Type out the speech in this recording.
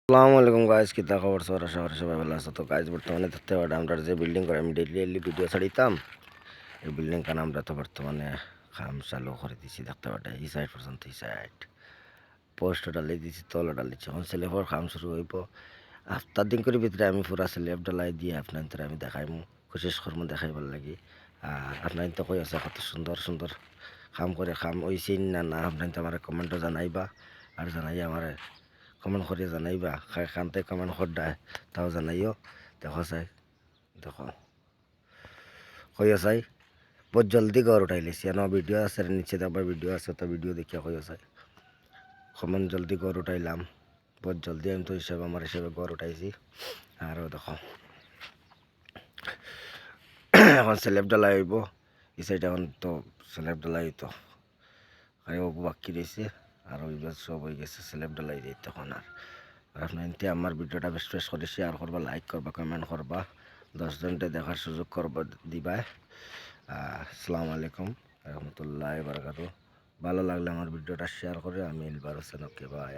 আসসালামু আলাইকুম গাইজ কিতা খবর সবার শহরে সবাই ভালো আছে তো গাইজ বর্তমানে দেখতে পারে আমরা যে বিল্ডিং করে আমি ডেইলি ভিডিও ছাড়িতাম এই বিল্ডিং কারণ আমরা তো বর্তমানে কাম চালু করে দিছি দেখতে পারে এই সাইড পর্যন্ত এই সাইড পোস্ট ডালাই দিছি তল ডালিছি এখন স্লেবর কাম শুরু হইব আফটার দিন করে ভিতরে আমি পুরা স্লেব ডালাই দিয়ে আপনার আমি দেখাইমু কোশিশ করবো দেখাইবার লাগি আর আপনার তো কই আছে কত সুন্দর সুন্দর কাম করে কাম হইছে না না আপনার তো আমার কমেন্টও জানাইবা আর জানাই আমার কমেন্ট করে জানাইবা খানতে কমেন্ট করডায় তাও জানাইও দেখো চাই দেখো কইও চাই বহুত জলদি ঘর উঠাই লিছি এন ভিডিও আছে নিচে আবার ভিডিও আছে তো ভিডিও দেখিয়া কইও চাই কমেন্ট জলদি ঘর উঠাইলাম বহুত জলদি আমি তো হিসাবে আমার হিসাবে ঘর উঠাইছি আরও দেখো এখন স্ল্যাব ডালাই হইব এই সাইড এখন তো স্ল্যাব ডালাই হইতো আর বাকি রয়েছে আর ওইবার সব হয়ে গেছে স্ল্যাব ডালাই দিই তখন আর আপনার আমার ভিডিওটা বেশ বেশ করে শেয়ার করবা লাইক করবা কমেন্ট করবা 10 জনকে দেখার সুযোগ করবা দিবা আসসালামু আলাইকুম রহমতুল্লাহ বারাকাতু ভালো লাগলে আমার ভিডিওটা শেয়ার করে আমি এলবার হোসেন ওকে বাই।